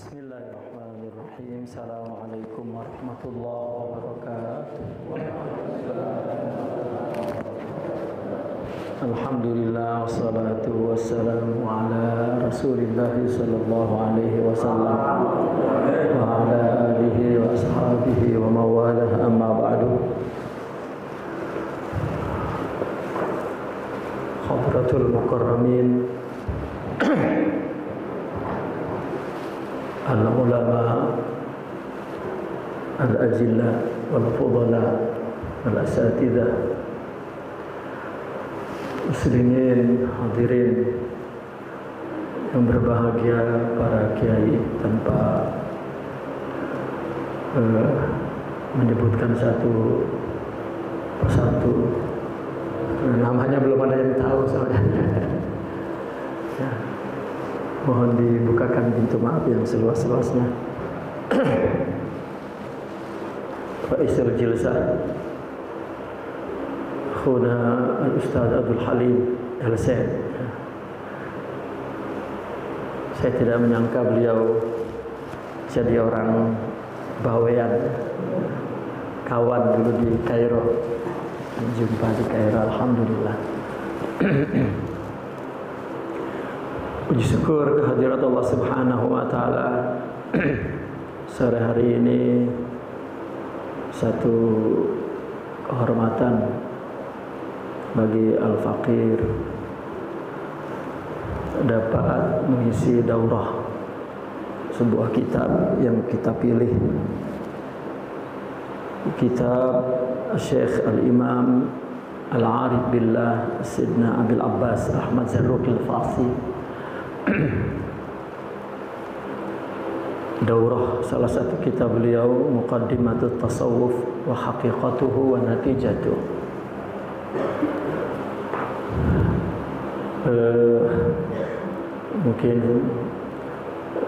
Bismillahirrahmanirrahim. Assalamualaikum warahmatullahi wabarakatuh. Alhamdulillah wassalatu wassalamu ala Rasulillah sallallahu alaihi wasallam wa ala alihi wa ashabihi wa mawalah, amma ba'du. Hadratul mukarramin, al-ulama al-ajilla wal-fudala wal-asatidah, muslimin, hadirin yang berbahagia, para kiai, tanpa menyebutkan satu persatu, namanya belum ada yang tahu soalnya. Ya. Mohon dibukakan pintu maaf yang seluas-luasnya. Ra'isul Jilsa Khuna Al-Ustaz Abdul Halim Al-Said. Saya tidak menyangka beliau jadi orang Bawean, kawan dulu di Kairo, jumpa di Kairo, alhamdulillah. Puji syukur kehadirat Allah Subhanahu wa taala. Sore hari ini satu kehormatan bagi al-faqir dapat mengisi daurah sebuah kitab yang kita pilih, kitab Syekh Al-Imam Al-Arif Billah Sayyidina Abil Abbas Ahmad Zarruq Al-Fasi. Daurah salah satu kitab beliau, Muqaddimatut Tasawuf wa Haqiqatuhu wa Natijatuh. Mungkin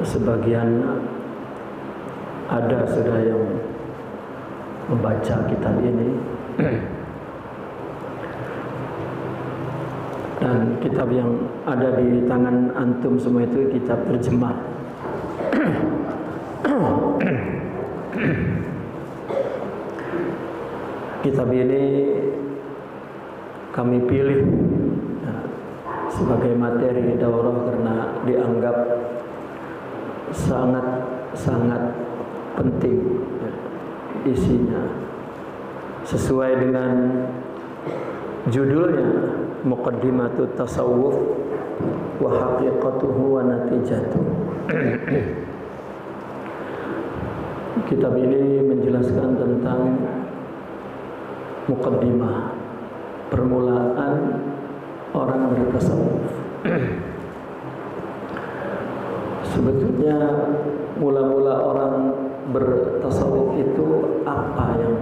sebagian ada sudah yang membaca kitab ini. Dan kitab yang ada di tangan antum semua itu kitab terjemah. Kitab ini kami pilih sebagai materi daurah karena dianggap sangat penting isinya, sesuai dengan judulnya, Muqaddimatut Tasawuf wa Haqiqatuhu wa Natijatuh. Kitab ini menjelaskan tentang muqaddimah, permulaan orang bertasawuf. Sebetulnya mula-mula orang bertasawuf itu apa yang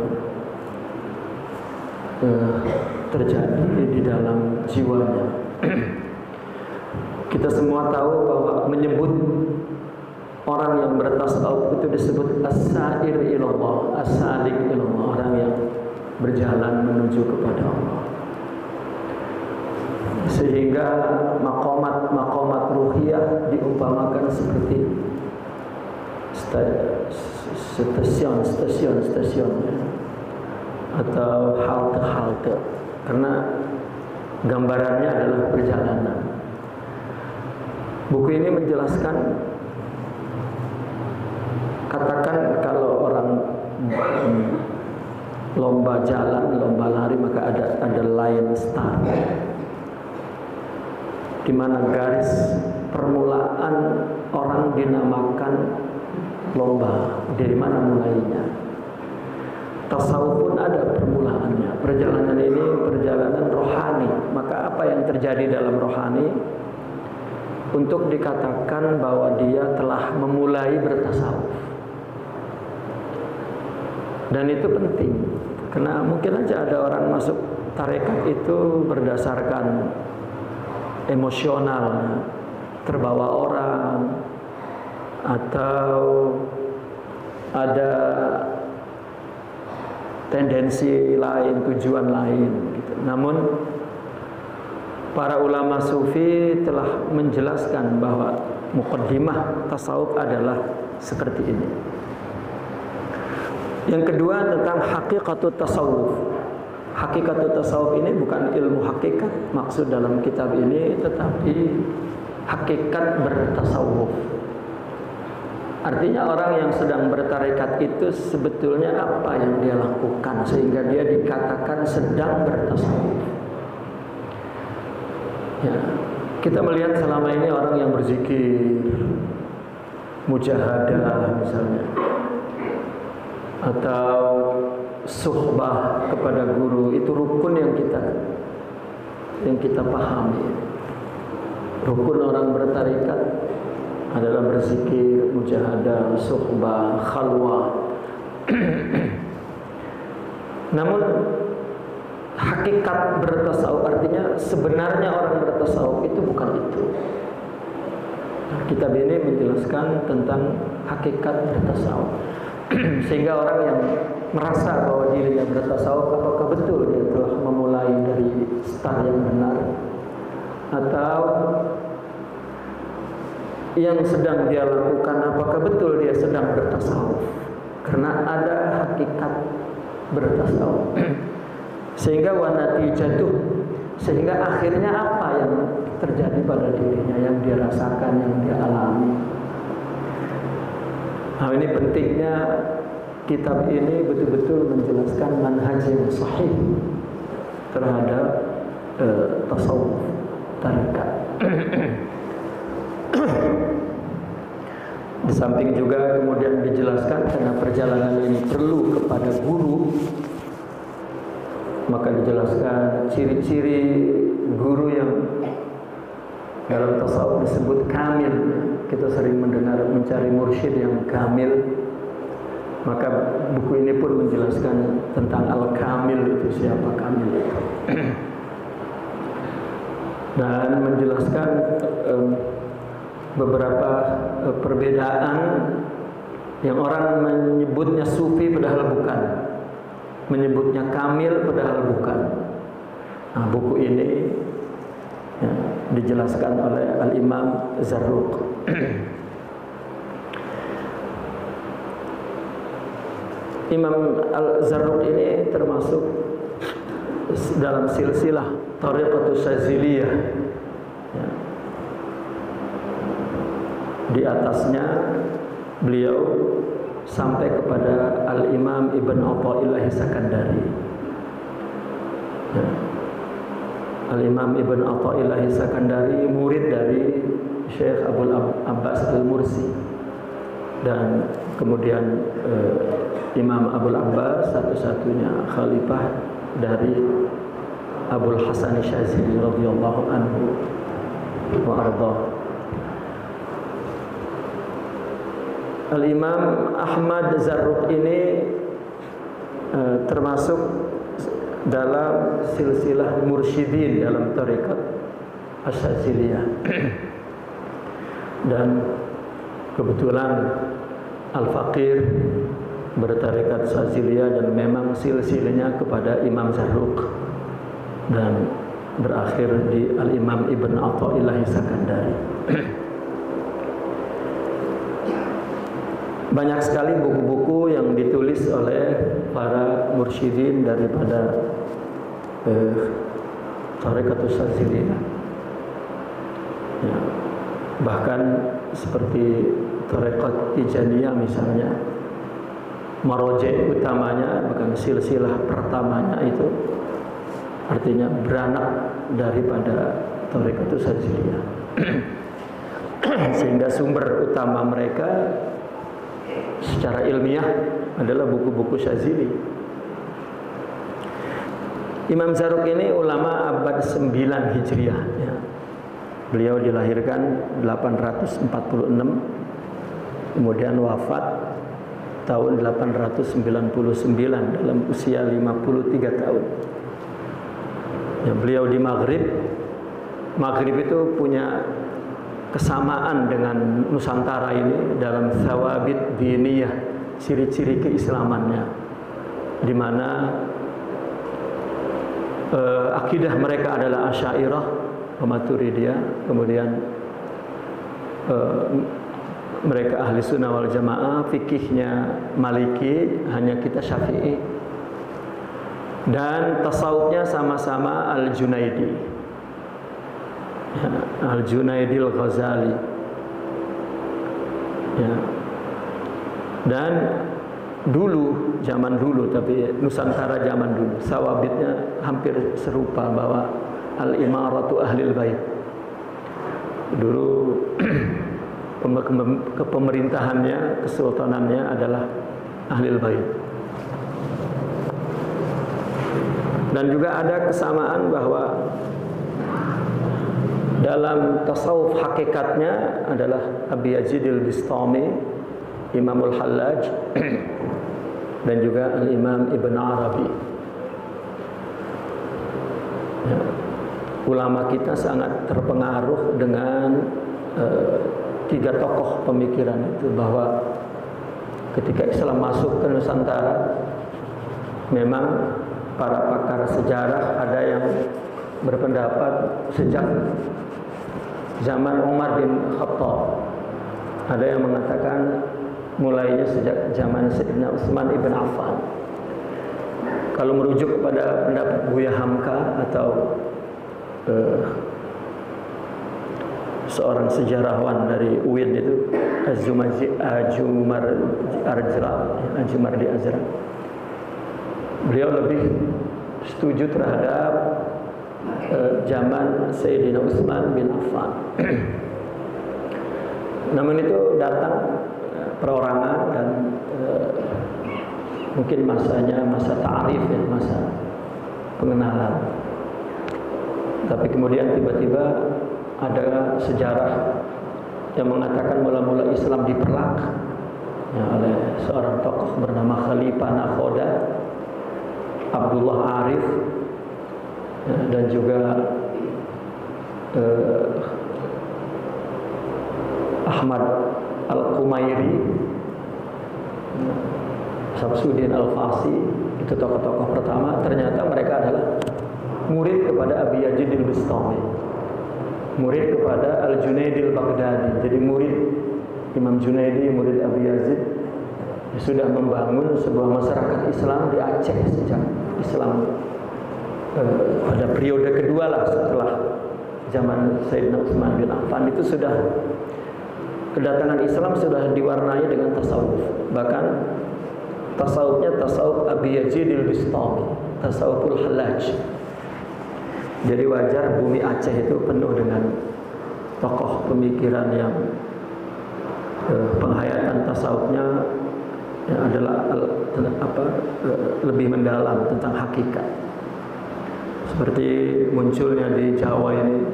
terjadi di dalam jiwanya. Kita semua tahu bahwa menyebut orang yang bertasawuf itu disebut as-sa'ir ilallah, as-salik ilallah, orang yang berjalan menuju kepada Allah. Sehingga maqamat ruhiyah diumpamakan seperti stasiun atau halte, karena gambarannya adalah perjalanan. Buku ini menjelaskan, katakan kalau orang lomba jalan, lomba lari, maka ada line start, di mana garis permulaan orang dinamakan lomba, dari mana mulainya. Tasawuf pun ada permulaannya. Perjalanan ini perjalanan rohani. Maka apa yang terjadi dalam rohani untuk dikatakan bahwa dia telah memulai bertasawuf. Dan itu penting, karena mungkin aja ada orang masuk tarekat itu berdasarkan emosional, terbawa orang, atau ada tendensi lain, tujuan lain gitu. Namun para ulama sufi telah menjelaskan bahwa muqaddimah tasawuf adalah seperti ini. Yang kedua tentang hakikatut tasawuf. Hakikatut tasawuf ini bukan ilmu hakikat maksud dalam kitab ini, tetapi hakikat bertasawuf. Artinya orang yang sedang bertarekat itu sebetulnya apa yang dia lakukan sehingga dia dikatakan sedang bertasawuf. Ya, kita melihat selama ini orang yang berzikir, mujahadah misalnya, atau suhbah kepada guru, itu rukun yang kita pahami. Rukun orang bertarekat adalah berzikir, mujahadah, suhbah, khalwah. Namun hakikat bertasawuf, artinya sebenarnya orang bertasawuf itu bukan itu. Kitab ini menjelaskan tentang hakikat bertasawuf. Sehingga orang yang merasa bahwa dirinya bertasawuf, apakah betul dia telah memulai dari start yang benar, atau yang sedang dia lakukan apakah betul dia sedang bertasawuf. Karena ada hakikat bertasawuf. Sehingga wanatijatuh, sehingga akhirnya apa yang terjadi pada dirinya, yang dia rasakan, yang dia alami. Nah, ini pentingnya kitab ini betul-betul menjelaskan manhaj yang sahih terhadap tasawuf, tarekat. Di samping juga kemudian dijelaskan karena perjalanan ini perlu kepada guru, maka dijelaskan ciri-ciri guru yang dalam tasawuf disebut kamil. Kita sering mendengar mencari mursyid yang kamil, maka buku ini pun menjelaskan tentang al-kamil itu, siapa kamil itu. Dan menjelaskan beberapa perbedaan yang orang menyebutnya sufi padahal bukan, menyebutnya kamil padahal bukan. Nah, buku ini ya, dijelaskan oleh Al-Imam Zarruq. Imam Al-Zarruq ini termasuk dalam silsilah Thariqatus Syaziliyah. Ya. Di atasnya beliau sampai kepada Al-Imam Ibn Athaillah Sakandari. Ya. Al-Imam Ibn Athaillah Sakandari murid dari Syekh Abul Abbas Al-Mursi, dan kemudian Imam Abul Abbas satu-satunya khalifah dari Abul Hasan Syazili radhiyallahu anhu wa ardhah. Al-Imam Ahmad Zarruq ini termasuk dalam silsilah mursyidin dalam tarekat Asy-Syaziliyah. Dan kebetulan Al-Faqir bertarekat Syaziliyah dan memang silsilahnya kepada Imam Zarruq dan berakhir di Al-Imam Ibn Athaillah Sakandari. Banyak sekali buku-buku yang ditulis oleh para mursyidin daripada tarekat Syaziliyah. Ya. Bahkan seperti tarekat Tijaniyah misalnya, marojek utamanya, bahkan silsilah pertamanya itu artinya beranak daripada tarekat Syaziliyah. Sehingga sumber utama mereka secara ilmiah adalah buku-buku Syazili. Imam Zarruq ini ulama abad 9 Hijriah ya. Beliau dilahirkan 846, kemudian wafat tahun 899 dalam usia 53 tahun. Ya, beliau di Maghrib. Maghrib itu punya kesamaan dengan Nusantara ini dalam thawabit diniyah, ciri-ciri keislamannya, di mana akidah mereka adalah Asy'ariyah, Maturidiyah, kemudian mereka ahli sunnah wal jamaah, fikihnya Maliki, hanya kita Syafi'i. Dan tasawufnya sama-sama Al-Junaidi, ya, Al-Junaidi Al-Ghazali, ya. Dan dulu, zaman dulu, tapi Nusantara zaman dulu, sawabitnya hampir serupa, bahwa Al-Imaratu Ahlil Bait. Dulu kepemerintahannya, kesultanannya adalah Ahlil Bait. Dan juga ada kesamaan bahwa dalam tasawuf hakikatnya adalah Abi Yazid al-Bistami, Imamul Hallaj, dan juga Al-Imam Ibn Arabi. Ya, ulama kita sangat terpengaruh dengan tiga tokoh pemikiran itu, bahwa ketika Islam masuk ke Nusantara, memang para pakar sejarah ada yang berpendapat sejak zaman Umar bin Khattab, ada yang mengatakan mulainya sejak zaman Sayyidina Utsman ibn Affan. Kalau merujuk kepada pendapat Buya Hamka atau seorang sejarawan dari UIN itu, Ajumardi Azra, beliau lebih setuju terhadap zaman Sayyidina Utsman bin Affan. Namun itu datang perorangan dan mungkin masanya masa ta'arif, ya, masa pengenalan. Tapi kemudian tiba-tiba ada sejarah yang mengatakan mula-mula Islam diperlak, ya, oleh seorang tokoh bernama Khalifah Nakhoda Abdullah Arif, ya, dan juga Ahmad Al-Qumairi, Samsuddin Al-Fasi. Itu tokoh-tokoh pertama. Ternyata mereka adalah murid kepada Abi Yazid al-Bistami, murid kepada Al-Junaidi al-Baghdadi. Jadi murid Imam Junaidi, murid Abi Yazid, sudah membangun sebuah masyarakat Islam di Aceh sejak Islam pada periode kedua lah setelah zaman Sayyidina Utsman bin Affan. Itu sudah, kedatangan Islam sudah diwarnai dengan tasawuf. Bahkan tasawufnya tasawuf Abi Yazid al-Bistami, tasawuful Hallaj. Jadi wajar bumi Aceh itu penuh dengan tokoh pemikiran yang penghayatan tasawufnya adalah lebih mendalam tentang hakikat. Seperti munculnya di Jawa ini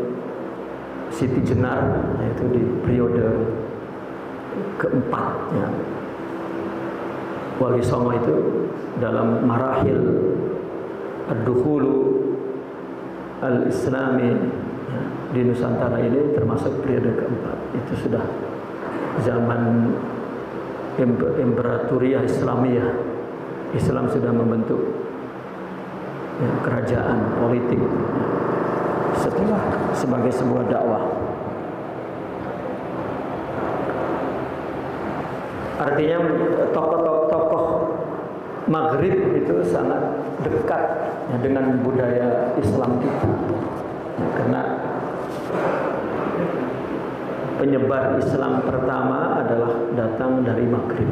Siti Jenar, yaitu di periode keempat, ya. Wali Songo itu dalam marahil ad-dukhulu al-islami, ya, di Nusantara ini termasuk periode keempat. Itu sudah zaman Imperatoriyah Islamiyah. Islam sudah membentuk, ya, kerajaan politik, ya, setelah sebagai sebuah dakwah. Artinya tokoh-tokoh Maghrib itu sangat dekat, ya, dengan budaya Islam kita, ya, karena penyebar Islam pertama adalah datang dari Maghrib.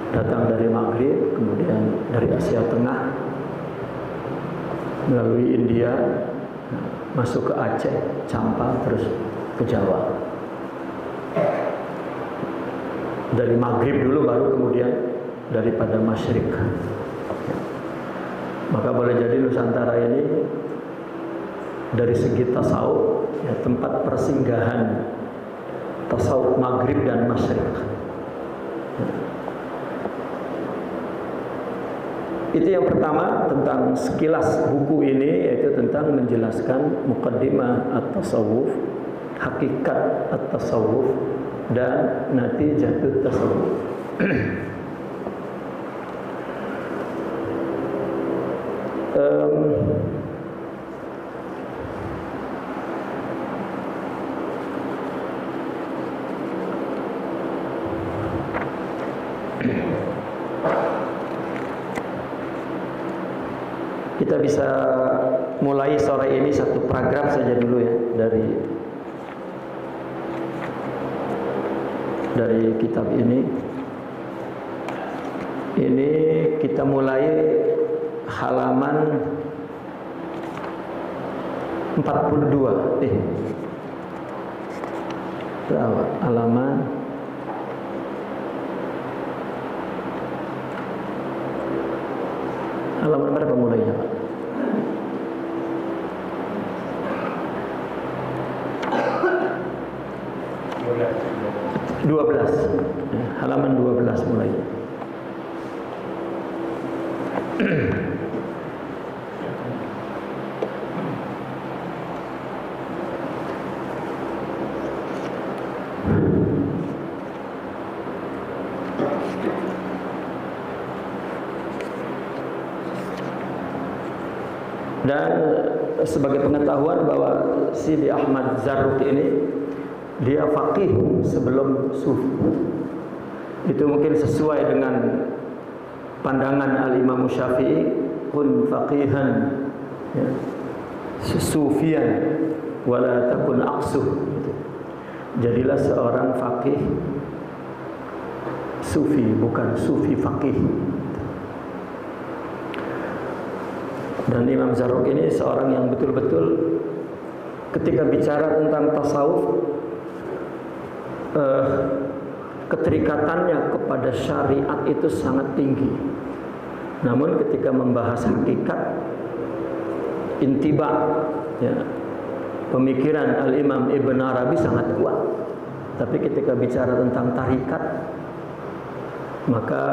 Datang dari Maghrib, kemudian dari Asia Tengah, melalui India, masuk ke Aceh, Campa, terus ke Jawa. Dari Maghrib dulu, baru kemudian daripada Masyrik. Maka boleh jadi Nusantara ini dari segi tasawuf, ya, tempat persinggahan tasawuf Maghrib dan Masyrik. Itu yang pertama tentang sekilas buku ini, yaitu tentang menjelaskan muqaddimah at-tasawuf, hakikat at-tasawuf, dan natijatut tasawuf. Kita bisa mulai sore ini satu paragraf saja dulu ya dari kitab ini. Ini kita mulai halaman 42. Halaman berapa mulainya, Pak? Halaman 12 mulai. Dan sebagai pengetahuan bahwa Sidi Ahmad Zarruq ini dia faqih sebelum sufi. Itu mungkin sesuai dengan pandangan Al-Imam Syafi'i, kun faqihan ya, sufian wala takun aqsuh. Jadilah seorang faqih sufi, bukan sufi faqih. Dan Imam Zarruq ini seorang yang betul-betul ketika bicara tentang tasawuf, keterikatannya kepada syariat itu sangat tinggi. Namun ketika membahas hakikat, intiba ya, pemikiran Al-Imam Ibn Arabi sangat kuat. Tapi ketika bicara tentang tarikat, maka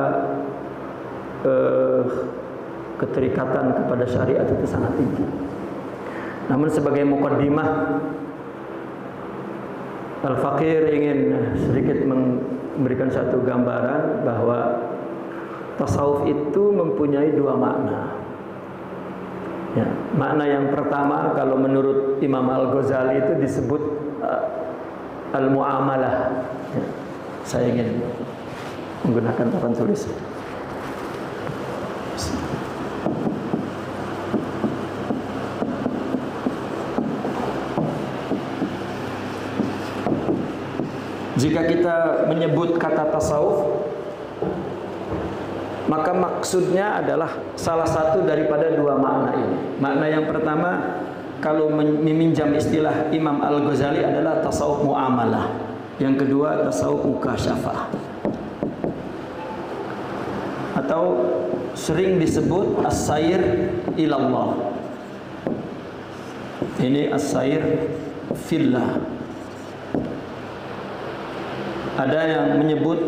keterikatan kepada syariat itu sangat tinggi. Namun sebagai muqaddimah, Al-Faqir ingin sedikit memberikan satu gambaran bahwa tasawuf itu mempunyai dua makna. Ya, makna yang pertama kalau menurut Imam Al-Ghazali itu disebut al-muamalah. Ya, saya ingin menggunakan papan tulis. Jika kita menyebut kata tasawuf, maka maksudnya adalah salah satu daripada dua makna ini. Makna yang pertama, kalau meminjam istilah Imam Al-Ghazali adalah tasawuf muamalah. Yang kedua, tasawuf mukasyafah. Atau sering disebut as-sayr ilallah. Ini as-sayr fillah. Ada yang menyebut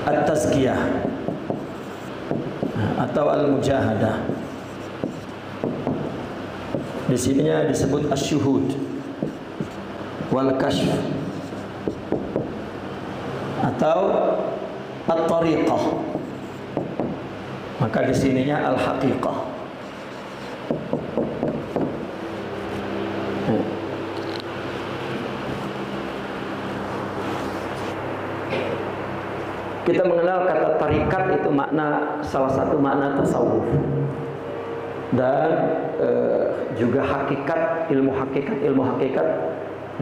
at-tazkiyah atau al-mujahadah. Di sininya disebut asy-syuhud wal kashf atau at-tariqah. Maka di sininya al-haqiqah. Kita mengenal kata tarikat itu salah satu makna tasawuf. Dan juga ilmu hakikat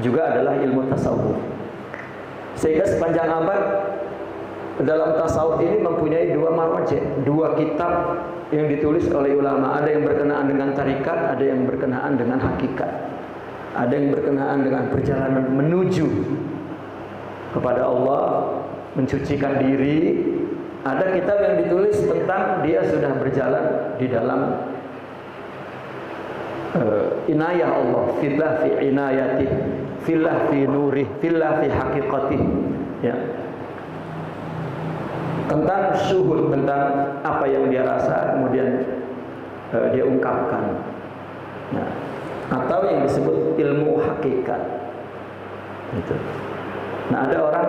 juga adalah ilmu tasawuf. Sehingga sepanjang abad dalam tasawuf ini mempunyai dua marwaje, dua kitab yang ditulis oleh ulama. Ada yang berkenaan dengan tarikat, ada yang berkenaan dengan hakikat. Ada yang berkenaan dengan perjalanan menuju kepada Allah, mencucikan diri. Ada kitab yang ditulis tentang dia sudah berjalan di dalam inayah Allah, fillah fi inayatih, fillah fi nurih, fillah fi haqiqatih, ya, tentang syuhud, tentang apa yang dia rasa kemudian dia ungkapkan. Nah, atau yang disebut ilmu hakikat gitu. Nah, ada orang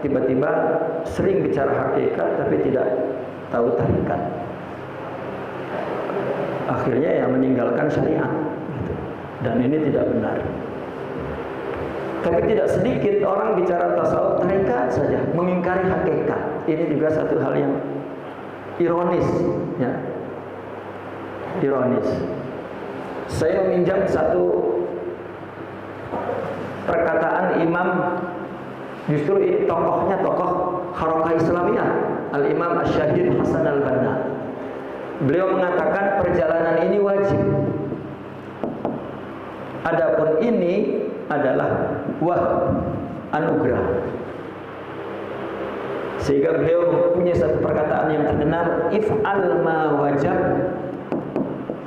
tiba-tiba sering bicara hakikat tapi tidak tahu tarikat. Akhirnya ya meninggalkan syariat gitu. Dan ini tidak benar. Tapi tidak sedikit orang bicara tasawuf tarekat saja, mengingkari hakikat. Ini juga satu hal yang ironis, ya. Ironis. Saya meminjam satu perkataan imam, justru ini tokohnya tokoh Harakah Islamiyah, Al-Imam Asy-Syahid Hasan Al-Banna. Beliau mengatakan perjalanan ini wajib. Adapun ini adalah wahab, anugerah. Sehingga beliau punya satu perkataan yang terkenal, if'al ma wajab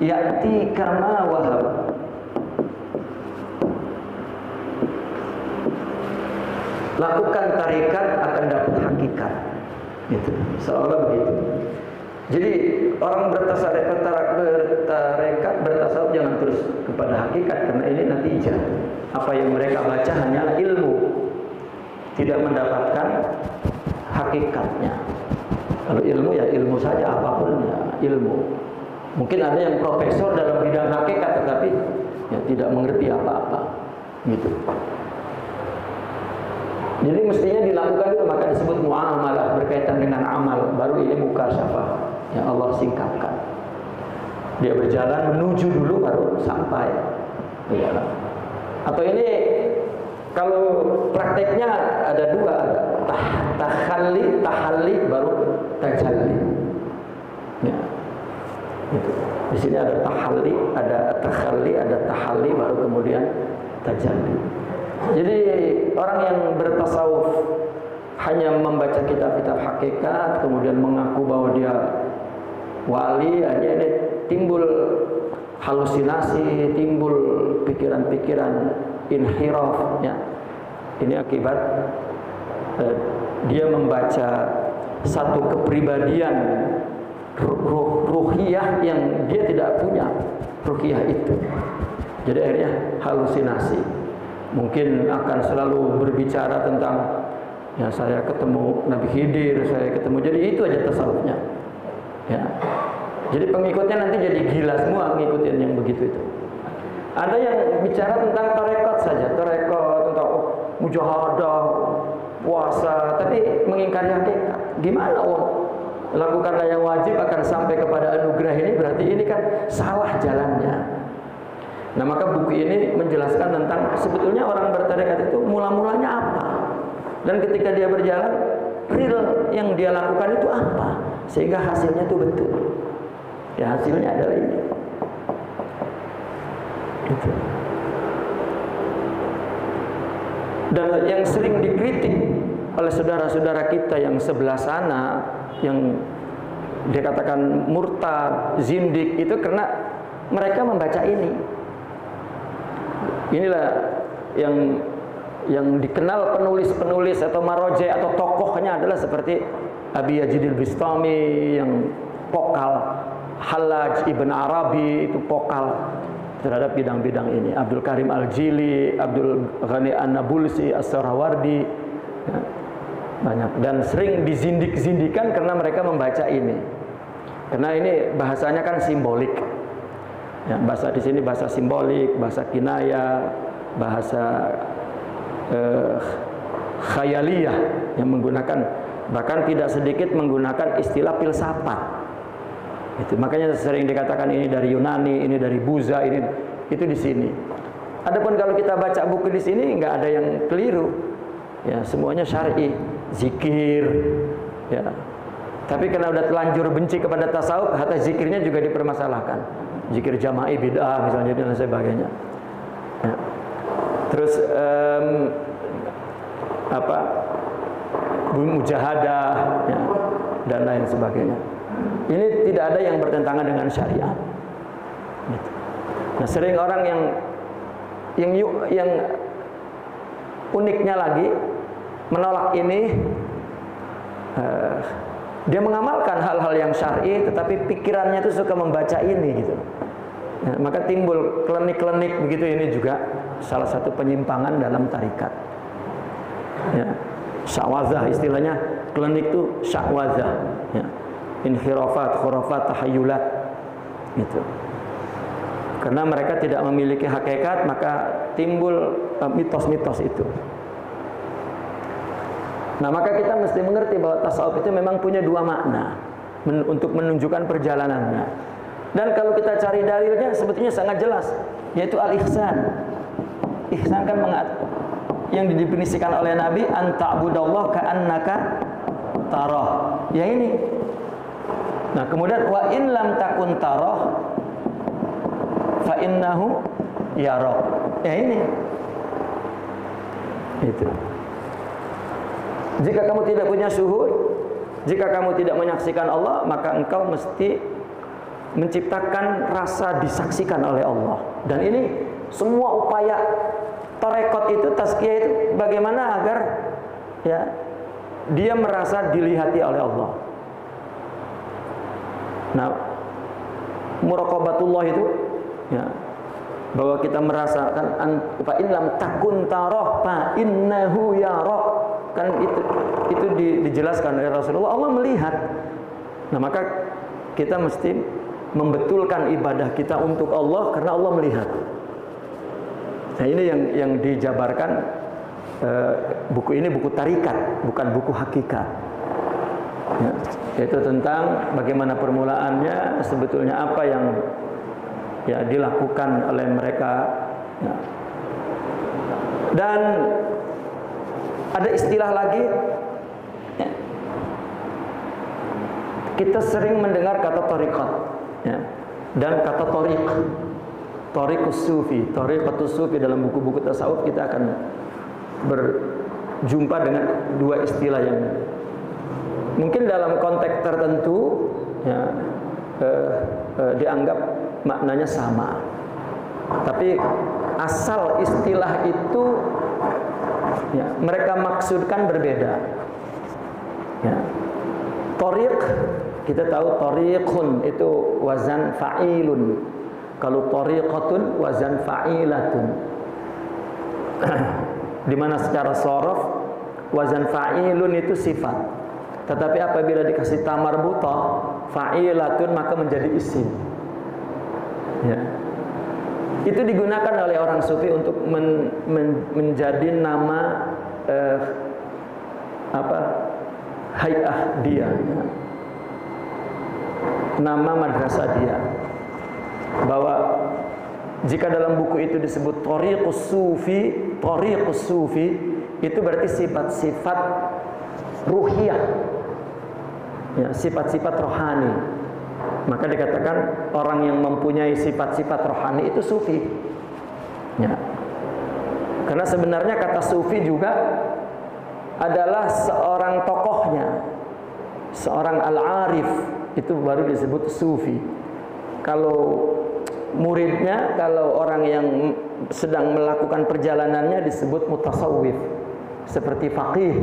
ya'ti kama wahab. Lakukan tarikat akan dapat hakikat. Gitu. Seolah begitu. Jadi orang bertasawuf jangan terus kepada hakikat, karena ini natijah. Apa yang mereka baca hanyalah ilmu, tidak mendapatkan hakikatnya. Kalau ilmu ya ilmu saja, apapun ya ilmu. Mungkin ada yang profesor dalam bidang hakikat tetapi ya tidak mengerti apa-apa, gitu. Jadi mestinya dilakukan itu, maka disebut muamalah, berkaitan dengan amal. Baru ini mukasyafah yang Allah singkapkan. Dia berjalan menuju dulu baru sampai. Ya. Atau ini kalau prakteknya ada dua, ada tahalli baru tajalli. Ya. Gitu. Di sini ada tahalli, ada tahalli baru kemudian tajalli. Jadi orang yang bertasawuf hanya membaca kitab-kitab hakikat kemudian mengaku bahwa dia wali, hanya ini timbul halusinasi, timbul pikiran-pikiran inhiraf, ya. Ini akibat dia membaca satu kepribadian ruhiyah yang dia tidak punya ruhiyah itu. Jadi akhirnya halusinasi. Mungkin akan selalu berbicara tentang, ya saya ketemu Nabi Khidir, saya ketemu, jadi itu aja tasawufnya. Ya. Jadi pengikutnya nanti jadi gila semua ngikutin yang begitu itu. Ada yang bicara tentang tarekat saja, tarekat tentang mujahadah, puasa, tapi mengingkari hakikat. Gimana lakukanlah yang wajib akan sampai kepada anugerah ini, berarti ini kan salah jalannya. Nah, maka buku ini menjelaskan tentang sebetulnya orang bertarekat itu mula-mulanya apa, dan ketika dia berjalan real yang dia lakukan itu apa, sehingga hasilnya itu betul. Ya, hasilnya adalah ini. Gitu. Dan yang sering dikritik oleh saudara-saudara kita yang sebelah sana, yang dikatakan murtad, zindik, itu karena mereka membaca ini. Inilah yang dikenal penulis-penulis atau maroje atau tokohnya adalah seperti Abi Yazid al-Bistami yang pokal, Hallaj Ibn Arabi itu pokal terhadap bidang-bidang ini, Abdul Karim Al-Jili, Abdul Ghani An-Nabulsi, As-Sarawardi, ya, banyak, dan sering dizindik-zindikan karena mereka membaca ini. Karena ini bahasanya kan simbolik. Ya, bahasa di sini bahasa simbolik, bahasa kinaya, bahasa khayaliyah yang menggunakan, bahkan tidak sedikit menggunakan istilah filsafat. Itu makanya sering dikatakan ini dari Yunani, ini dari Buza, ini itu di sini. Adapun kalau kita baca buku di sini nggak ada yang keliru. Ya, semuanya syar'i, zikir, ya. Tapi karena udah telanjur benci kepada tasawuf, hatta zikirnya juga dipermasalahkan. Zikir jama'i bid'ah misalnya dan sebagainya. Ya. Terus mujahadah, ya, dan lain sebagainya. Ini tidak ada yang bertentangan dengan syariat. Gitu. Nah, sering orang yang uniknya lagi menolak ini, dia mengamalkan hal-hal yang syar'i, tetapi pikirannya itu suka membaca ini, gitu. Nah, maka timbul klenik-klenik begitu. Ini juga salah satu penyimpangan dalam tarikat. Ya, sya'wazah istilahnya, klenik itu sya'wazah. Ya, inhirafat, khurafat, tahayyulat, gitu. Karena mereka tidak memiliki hakikat, maka timbul mitos-mitos itu. Nah, maka kita mesti mengerti bahwa tasawuf itu memang punya dua makna untuk menunjukkan perjalanannya. Dan kalau kita cari dalilnya sebetulnya sangat jelas, yaitu al-ihsan. Ihsan kan yang didefinisikan oleh Nabi, anta'budallah ka'annaka tarah. Ya ini. Nah, kemudian wa in lam takun tarah fa innahu yara. Ya ini. Itu. Jika kamu tidak punya syuhud, jika kamu tidak menyaksikan Allah, maka engkau mesti menciptakan rasa disaksikan oleh Allah. Dan ini semua upaya tarekat itu, tazkiyah itu, bagaimana agar ya dia merasa dilihati oleh Allah. Nah, muraqabatullah itu ya, bahwa kita merasakan fa in lam takun tarah fa innahu yara. Kan itu dijelaskan oleh Rasulullah, Allah melihat. Nah, maka kita mesti membetulkan ibadah kita untuk Allah karena Allah melihat. Nah, ini yang dijabarkan buku ini, buku tarikat, bukan buku hakikat. Ya, yaitu tentang bagaimana permulaannya, sebetulnya apa yang ya dilakukan oleh mereka. Ya. Dan ada istilah lagi, ya. Kita sering mendengar kata tarikat, ya. Dan kata tariqus sufi, tariqatus sufi. Dalam buku-buku tasawuf kita akan berjumpa dengan dua istilah yang mungkin dalam konteks tertentu ya, dianggap maknanya sama, tapi asal istilah itu ya, mereka maksudkan berbeda. Ya. Tariq, kita tahu tariqun itu wazan fa'ilun. Kalau tariqatun wazan fa'ilatun. Di mana secara shorof wazan fa'ilun itu sifat. Tetapi apabila dikasih ta marbutah fa'ilatun maka menjadi isim. Ya. Itu digunakan oleh orang sufi untuk menjadi nama hay'ah dia, ya. Nama madrasah dia. Bahwa jika dalam buku itu disebut tariqus sufi itu berarti sifat-sifat ruhiyah, ya, sifat-sifat rohani. Maka dikatakan orang yang mempunyai sifat-sifat rohani itu sufi, ya. Karena sebenarnya kata sufi juga adalah seorang tokohnya, seorang al-arif, itu baru disebut sufi. Kalau muridnya, kalau orang yang sedang melakukan perjalanannya disebut mutasawwif. Seperti faqih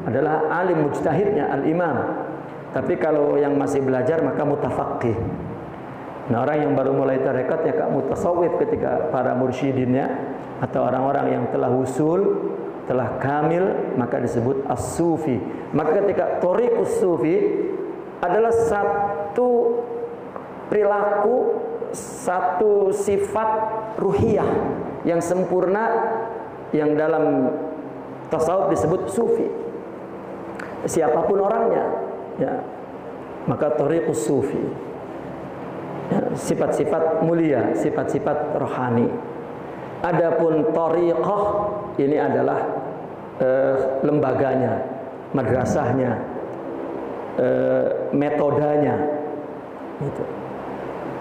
adalah alim mujtahidnya, al-imam. Tapi kalau yang masih belajar maka mutafaqih. Nah, orang yang baru mulai tarekat ya kak mutasawwif ketika para mursyidinnya atau orang-orang yang telah usul, telah kamil, maka disebut as-sufi. Maka ketika tariqus sufi adalah satu perilaku, satu sifat ruhiyah yang sempurna yang dalam tasawuf disebut sufi. Siapapun orangnya, ya, maka tariqus sufi, ya, sifat-sifat mulia, sifat-sifat rohani. Adapun tariqah ini adalah lembaganya, madrasahnya, metodenya, gitu.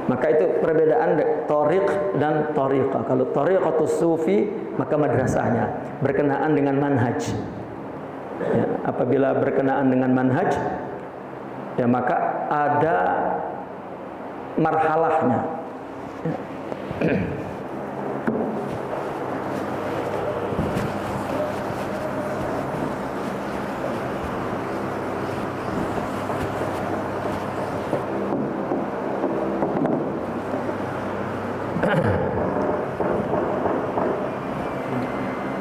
Maka itu perbedaan tariq dan tariqah. Kalau tariqatus sufi maka madrasahnya berkenaan dengan manhaj. Ya, apabila berkenaan dengan manhaj, ya maka ada marhalahnya. Ya.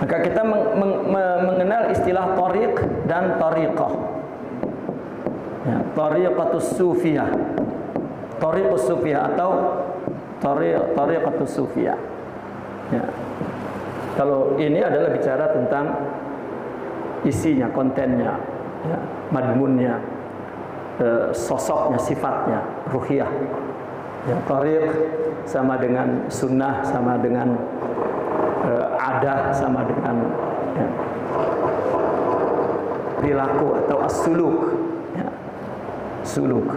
Maka kita mengenal istilah tariq dan tariqah. Ya, tariqatus sufiyah, tariqus sufiyah atau tariqatus sufiyah. Ya. Kalau ini adalah bicara tentang isinya, kontennya, ya, madmunnya, sosoknya, sifatnya, ruhiyah. Ya, tariq sama dengan sunnah, sama dengan adah, sama dengan ya, perilaku atau as-suluk, ya, suluk.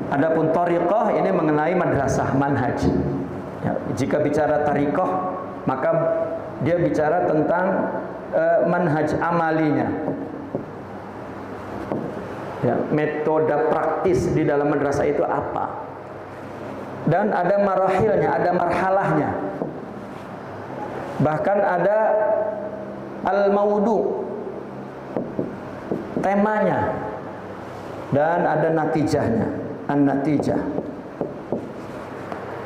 Adapun tariqah ini mengenai madrasah, manhaj. Ya, jika bicara tariqah, maka dia bicara tentang manhaj amalinya. Ya, metode praktis di dalam madrasah itu apa? Dan ada marahilnya, ada marhalahnya. Bahkan ada al-maudu, temanya, dan ada natijahnya, an-natijah.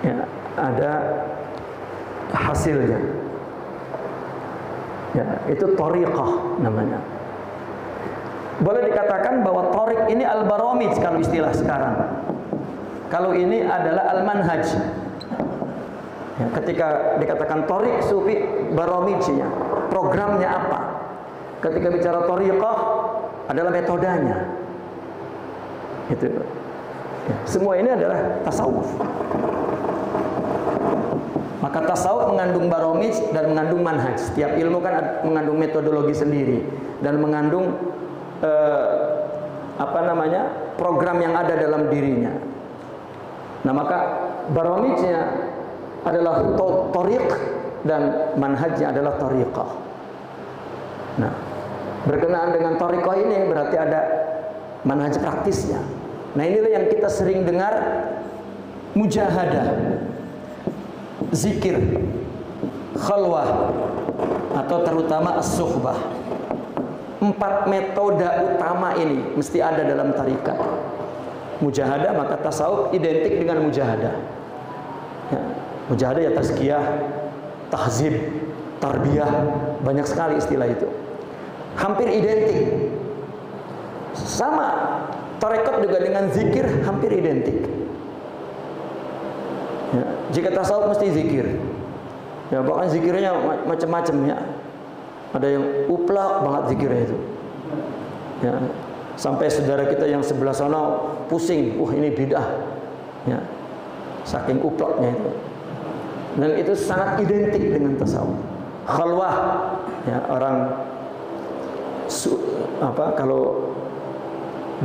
Ya, ada hasilnya. Ya, itu thariqah namanya. Boleh dikatakan bahwa thariq ini al-baramij kalau istilah sekarang. Kalau ini adalah al-manhaj. Ya, ketika dikatakan thariq sufi, baramijnya, programnya apa? Ketika bicara thariqah adalah metodenya. Itu. Ya, semua ini adalah tasawuf. Maka tasawuf mengandung baramij dan mengandung manhaj. Setiap ilmu kan mengandung metodologi sendiri dan mengandung program yang ada dalam dirinya. Nah, maka baramijnya adalah thariq dan manhajnya adalah thariqah. Nah, berkenaan dengan thariqah ini berarti ada manhaj praktisnya. Nah, inilah yang kita sering dengar, mujahadah, zikir, khalwah, atau terutama as-suhbah. 4 metode utama ini mesti ada dalam tarikat. Mujahadah, maka tasawuf identik dengan mujahadah. Ya, mujahadah ya tazkiyah, tahzib, tarbiyah, banyak sekali istilah itu. Hampir identik. Sama, tarekat juga dengan zikir hampir identik. Ya, jika tasawuf mesti zikir. Ya, bahkan zikirnya macam-macam ya. Ada yang uplak banget zikirnya itu. Ya, sampai saudara kita yang sebelah sana pusing, ini bid'ah. Ya, saking uplaknya itu. Dan itu sangat identik dengan tasawuf. Khalwah, ya, orang kalau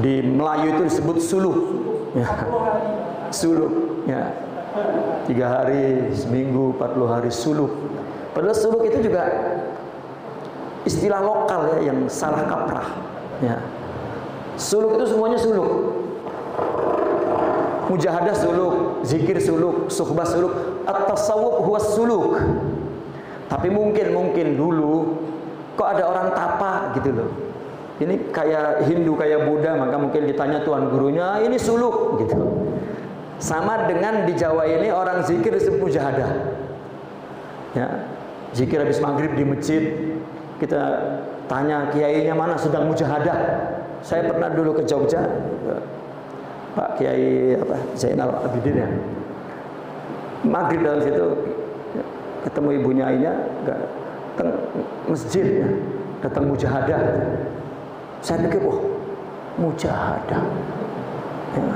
di Melayu itu disebut suluh, ya, suluh, ya, 3 hari, seminggu, 40 hari suluh. Padahal suluh itu juga istilah lokal ya, yang salah kaprah. Ya, suluk itu semuanya suluk. Mujahadah suluk, zikir suluk, suhbah suluk, at-tasawuf huwa suluk. Tapi mungkin dulu kok ada orang tapa gitu loh. Ini kayak Hindu, kayak Buddha, maka mungkin ditanya tuan gurunya, ini suluk gitu. Sama dengan di Jawa ini orang zikir disebut mujahadah. Ya, zikir habis maghrib di masjid, kita tanya kiainya mana sedang mujahadah. Saya pernah dulu ke Jogja, Pak Kiai Zainal Abidin ya. Maghrib dalam situ ketemu ibu nyainya, datang masjid ya, datang mujahadah. Saya pikir, mujahadah. Ya.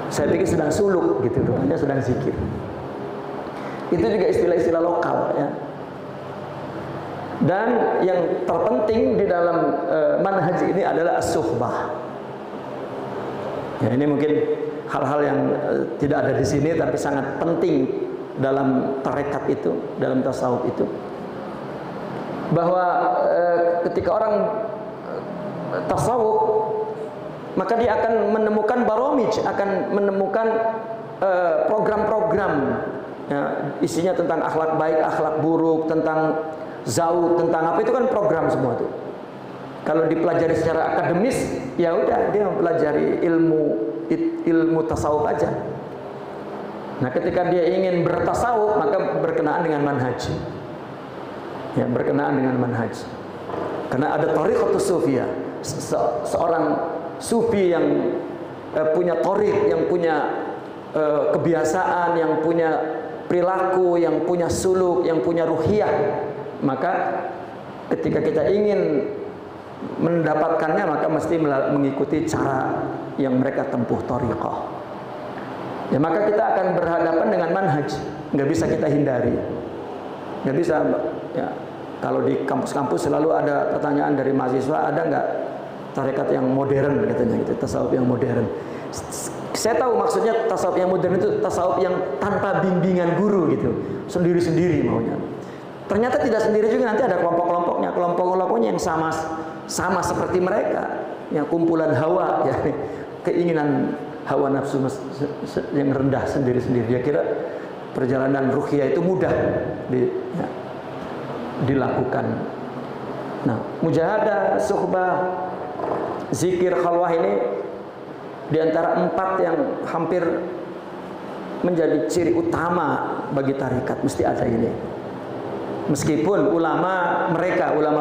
Saya pikir sedang suluk gitu, rupanya sedang zikir. Itu juga istilah-istilah lokal ya. Dan yang terpenting di dalam manhaj ini adalah as-suhbah. Ya, ini mungkin hal-hal yang tidak ada di sini tapi sangat penting dalam tarekat itu, dalam tasawuf itu. Bahwa ketika orang tasawuf, maka dia akan menemukan baramij, akan menemukan program-program ya, isinya tentang akhlak baik, akhlak buruk, tentang zaud, tentang apa, itu kan program semua tuh. Kalau dipelajari secara akademis, ya udah dia mempelajari ilmu tasawuf aja. Nah, ketika dia ingin bertasawuf, maka berkenaan dengan manhaj. Ya, berkenaan dengan manhaj. Karena ada thariqatus sufiyah, seorang sufi yang punya thariq, yang punya kebiasaan, yang punya perilaku, yang punya suluk, yang punya ruhiyah. Maka ketika kita ingin mendapatkannya, maka mesti mengikuti cara yang mereka tempuh, thariqah. Ya, maka kita akan berhadapan dengan manhaj, nggak bisa kita hindari, nggak bisa. Ya, kalau di kampus-kampus selalu ada pertanyaan dari mahasiswa, ada nggak tarekat yang modern, katanya gitu, tasawuf yang modern. Saya tahu maksudnya tasawuf yang modern itu tasawuf yang tanpa bimbingan guru gitu, sendiri-sendiri maunya. Ternyata tidak sendiri juga, nanti ada kelompok-kelompoknya, kelompok-kelompoknya yang sama seperti mereka, yang kumpulan hawa, ya, keinginan hawa nafsu yang rendah sendiri-sendiri. Dia kira perjalanan ruhiyah itu mudah dilakukan. Nah, mujahadah, suhbah, zikir, khalwah ini diantara 4 yang hampir menjadi ciri utama bagi tarekat, mesti ada ini. Meskipun ulama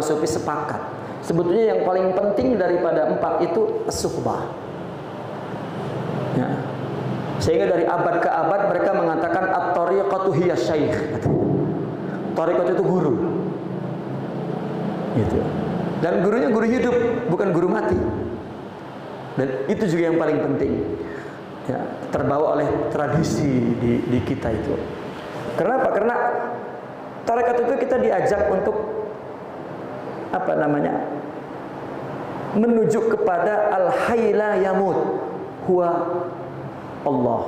sufi sepakat, sebetulnya yang paling penting daripada 4 itu as-suhbah. Ya. Sehingga dari abad ke abad mereka mengatakan at-tariqatu hiya syaikh. Tariqat itu guru. Gitu. Dan gurunya guru hidup, bukan guru mati. Dan itu juga yang paling penting. Ya, terbawa oleh tradisi di kita itu. Kenapa? Karena tarekat itu kita diajak untuk menuju kepada al-hayy la yamut huwa Allah.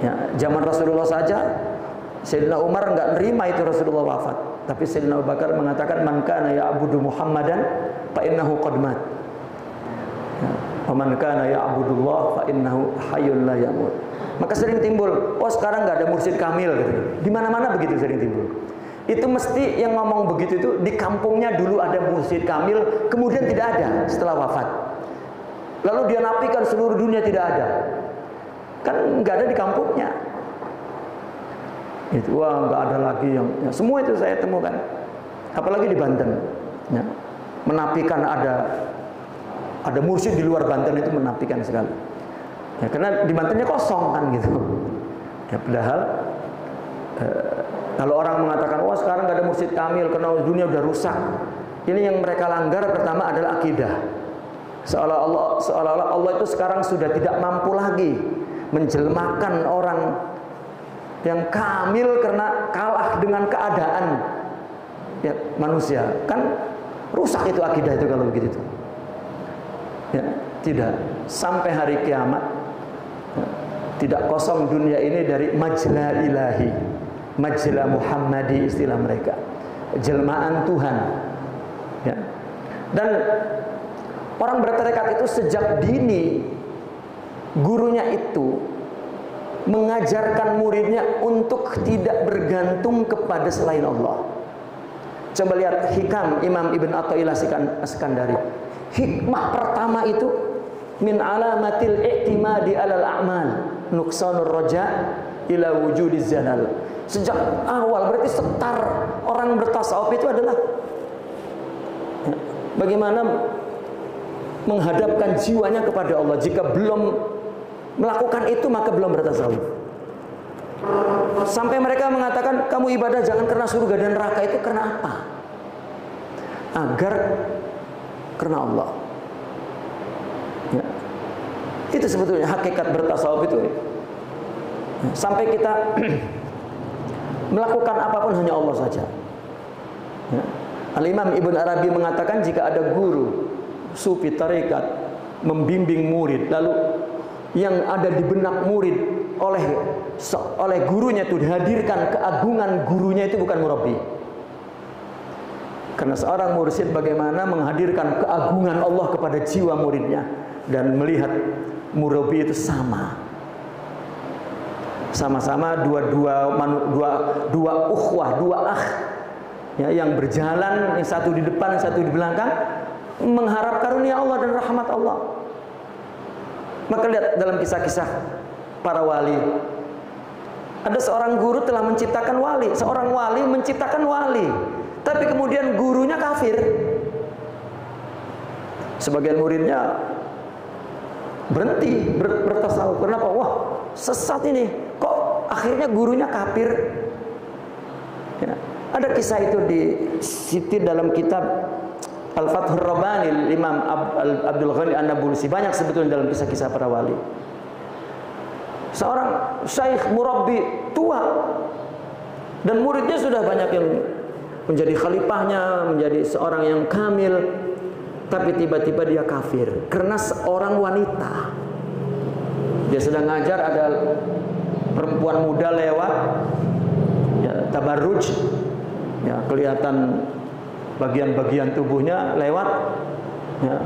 Ya, zaman Rasulullah saja Sayyidina Umar enggak nerima itu Rasulullah wafat, tapi Sayyidina Abu Bakar mengatakan man kana ya'budu Muhammadan fa innahu qad mat. Wa man kana ya'budullah fa innahu hayyun la yamut. Maka sering timbul, oh sekarang nggak ada mursyid kamil gitu. Di mana-mana begitu sering timbul. Itu mesti yang ngomong begitu itu di kampungnya dulu ada mursyid kamil, kemudian tidak ada setelah wafat. Lalu dia nafikan seluruh dunia tidak ada. Kan nggak ada di kampungnya. Itu wah nggak ada lagi yang ya, semua itu saya temukan. Apalagi di Banten. Ya, menafikan ada mursyid di luar Banten itu menafikan sekali. Ya, karena di Bantennya kosong kan gitu. Ya, padahal kalau orang mengatakan wah sekarang nggak ada mursyid kamil karena dunia udah rusak, ini yang mereka langgar pertama adalah akidah. Seolah-olah Allah itu sekarang sudah tidak mampu lagi menjelmakan orang yang kamil karena kalah dengan keadaan ya, manusia. Kan rusak itu akidah itu kalau begitu. Ya, tidak sampai hari kiamat. Tidak kosong dunia ini dari majla ilahi, majla Muhammadi istilah mereka, jelmaan Tuhan. Ya. Dan orang bertarekat itu sejak dini gurunya itu mengajarkan muridnya untuk tidak bergantung kepada selain Allah. Coba lihat hikam Imam Ibn Athaillah As-Sakandari. Hikmah pertama itu min alamatil i'timadi alal a'mal nuqsanur raja ila wujudiz zalal. Sejak awal berarti setar orang bertasawuf itu adalah bagaimana menghadapkan jiwanya kepada Allah. Jika belum melakukan itu maka belum bertasawuf. Sampai mereka mengatakan kamu ibadah jangan karena surga dan neraka, itu karena apa? Agar karena Allah. Ya. Itu sebetulnya hakikat bertasawuf itu. Sampai kita melakukan apapun hanya Allah saja. Ya. Al-Imam Ibn Arabi mengatakan jika ada guru sufi tarekat membimbing murid, lalu yang ada di benak murid oleh gurunya itu dihadirkan keagungan gurunya, itu bukan murabbi. Karena seorang mursyid bagaimana menghadirkan keagungan Allah kepada jiwa muridnya dan melihat murabbi itu sama-sama dua ukhwah, dua akh ya, yang berjalan, yang satu di depan, yang satu di belakang, mengharap karunia Allah dan rahmat Allah. Maka lihat dalam kisah-kisah para wali, ada seorang guru telah menciptakan wali, seorang wali menciptakan wali, tapi kemudian gurunya kafir. Sebagian muridnya berhenti bertasawuf. Kenapa? Wah, sesat ini. Kok akhirnya gurunya kafir. Ya. Ada kisah itu di dalam kitab Al-Fathur Rabbani Imam Abdul Ghani An-Nabulsi. Banyak sebetulnya dalam kisah-kisah para wali. Seorang syekh murabbi tua dan muridnya sudah banyak yang menjadi khalifahnya, menjadi seorang yang kamil, tapi tiba-tiba dia kafir karena seorang wanita. Dia sedang ngajar, ada perempuan muda lewat, ya, tabarruj, ya, kelihatan bagian-bagian tubuhnya lewat, ya,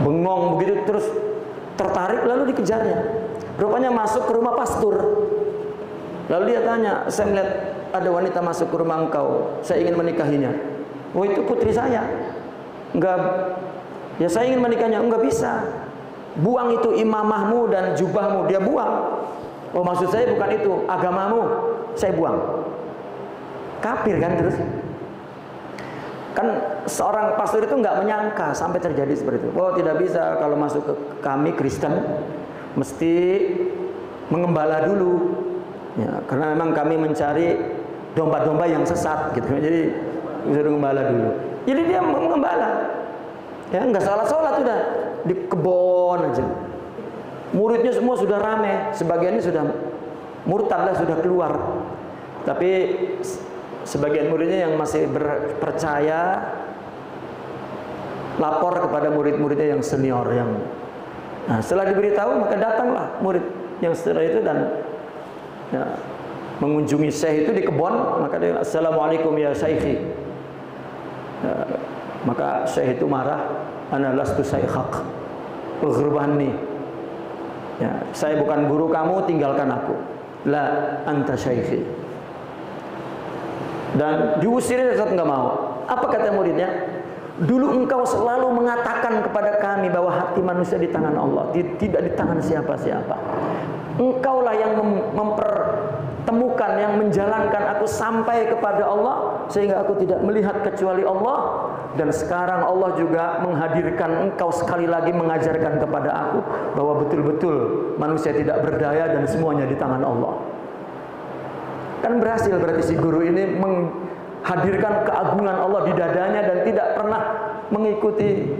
bengong begitu, terus tertarik lalu dikejarnya. Rupanya masuk ke rumah pastor. Lalu dia tanya, saya melihat ada wanita masuk ke rumah engkau, saya ingin menikahinya. Oh, itu putri saya. Enggak, ya saya ingin menikahnya. Enggak bisa. Buang itu imamahmu dan jubahmu, dia buang. Oh, maksud saya bukan itu, agamamu saya buang. Kafir kan terus. Kan seorang pastor itu nggak menyangka sampai terjadi seperti itu. Oh, tidak bisa, kalau masuk ke kami Kristen mesti mengembala dulu. Ya, karena memang kami mencari domba-domba yang sesat gitu. Jadi disuruh mengembala dulu. Jadi dia mengembala. Ya, nggak salah-salah sudah di kebon aja. Muridnya semua sudah rame, sebagiannya sudah murtad lah, sudah keluar. Tapi sebagian muridnya yang masih percaya lapor kepada murid-muridnya yang senior yang. Nah, setelah diberitahu maka datanglah murid yang setelah itu dan ya, mengunjungi syekh itu di kebun. Maka dia, assalamualaikum ya syekhi. Ya, maka syekh itu marah, ana lastu syekhak, ughrubanni. Ya, saya bukan guru kamu, tinggalkan aku. La anta syekhi. Dan diusirnya tetap nggak mau. Apa kata muridnya? Dulu engkau selalu mengatakan kepada kami bahwa hati manusia di tangan Allah, tidak di tangan siapa-siapa. Engkaulah yang mempertemukan, yang menjalankan aku sampai kepada Allah, sehingga aku tidak melihat kecuali Allah. Dan sekarang Allah juga menghadirkan engkau sekali lagi mengajarkan kepada aku bahwa betul-betul manusia tidak berdaya dan semuanya di tangan Allah. Kan berhasil berarti si guru ini menghadirkan keagungan Allah di dadanya dan tidak pernah mengikuti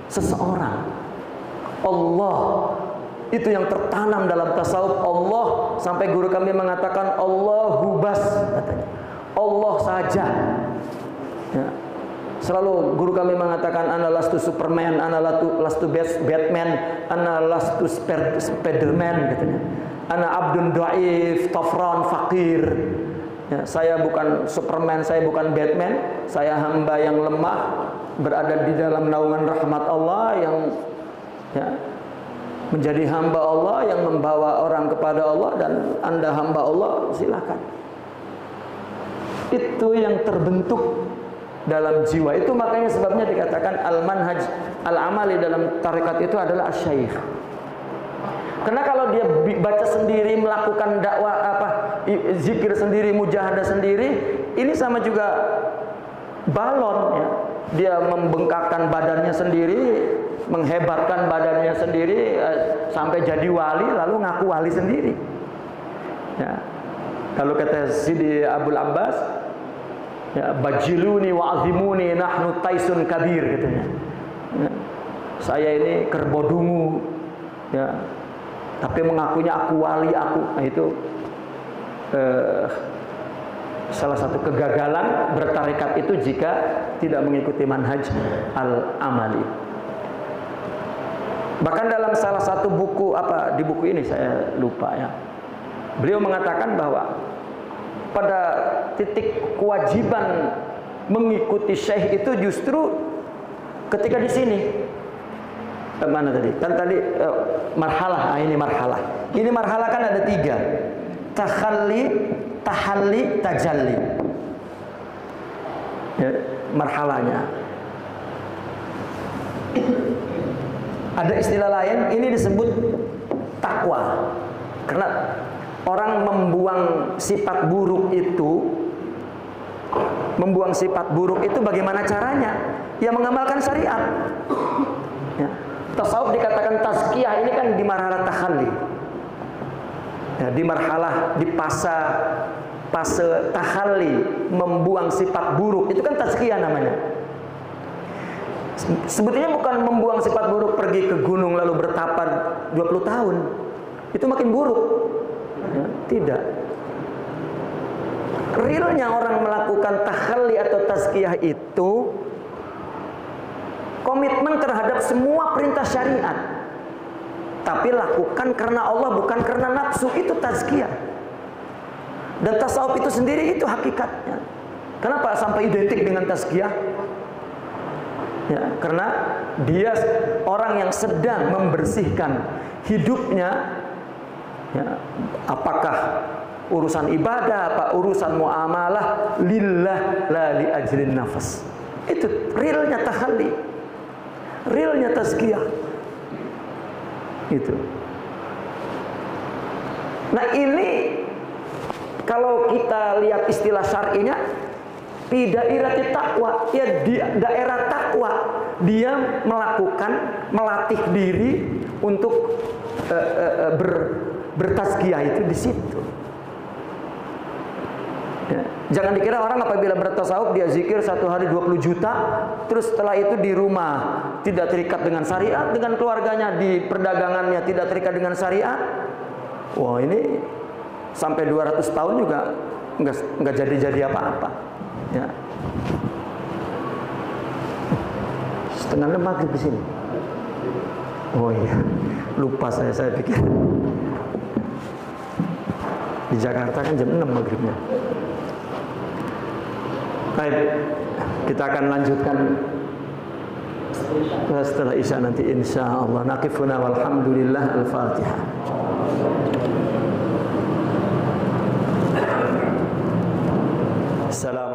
seseorang. Allah itu yang tertanam dalam tasawuf. Allah, sampai guru kami mengatakan Allahu bas, katanya. Allah saja. Ya. Selalu guru kami mengatakan ana lastu Superman, ana lastu Batman, ana lastu Spiderman, katanya. Ana abdun dhaif, tafran, fakir. Ya, saya bukan Superman, saya bukan Batman, saya hamba yang lemah, berada di dalam naungan rahmat Allah, yang ya, menjadi hamba Allah, yang membawa orang kepada Allah, dan Anda hamba Allah, silakan. Itu yang terbentuk dalam jiwa. Itu makanya sebabnya dikatakan al-manhaj al-amali dalam tarekat itu adalah asy-syaikh. Karena kalau dia baca sendiri, melakukan dakwah zikir sendiri, mujahadah sendiri, ini sama juga balon ya. Dia membengkakkan badannya sendiri, menghebatkan badannya sendiri sampai jadi wali, lalu ngaku wali sendiri. Ya. Kalau kata Sidi Abdul Abbas, ya, bajiluni wa azimuni nahnu taisun kabir, katanya. Ya. Saya ini kerbau dungu, ya. Tapi mengakunya aku wali aku. Nah, itu salah satu kegagalan bertarekat itu jika tidak mengikuti manhaj al-amali. Bahkan dalam salah satu buku, di buku ini saya lupa ya, beliau mengatakan bahwa pada titik kewajiban mengikuti syekh itu justru ketika di sini. Mana tadi? Kan tadi marhalah. Ini marhalah. Ini marhalah kan ada 3. Takhalli, tahalli, tajalli. Ya, marhalahnya. Ada istilah lain, ini disebut takwa. Karena orang membuang sifat buruk itu bagaimana caranya? Ya mengamalkan syariat. Ya. Tasawuf dikatakan tazkiyah, ini kan di marhalah takhalli. Ya. Ya, di marhalah, di fase tahalli, membuang sifat buruk, itu kan tazkiyah namanya. Sebetulnya bukan membuang sifat buruk pergi ke gunung lalu bertapa 20 tahun. Itu makin buruk. Ya, tidak. Realnya orang melakukan tahalli atau tazkiyah itu komitmen terhadap semua perintah syariat. Tapi lakukan karena Allah, bukan karena nafsu. Itu tazkiyah. Dan tasawuf itu sendiri itu hakikatnya. Kenapa sampai identik dengan tazkiyah? Ya, karena dia orang yang sedang membersihkan hidupnya, ya, apakah urusan ibadah, apa urusan muamalah, lillah la li ajlin nafas. Itu realnya tahalli, realnya tazkiyah. Itu. Nah, ini kalau kita lihat istilah syar'inya, fi dairati taqwa, ya di daerah takwa, dia melatih diri untuk bertazkiyah itu di situ. Ya. Jangan dikira orang apabila bertasawuf dia zikir 1 hari 20 juta, terus setelah itu di rumah tidak terikat dengan syariat, dengan keluarganya di perdagangannya tidak terikat dengan syariat. Wah, ini sampai 200 tahun juga nggak jadi apa-apa. Ya. Setengah 6 maghrib di sini. Oh iya, lupa saya pikir di Jakarta kan jam 6 maghribnya. Baik, kita akan lanjutkan setelah Isya nanti insyaallah. Naqifuna walhamdulillah. Al-Fatihah. Assalamualaikum.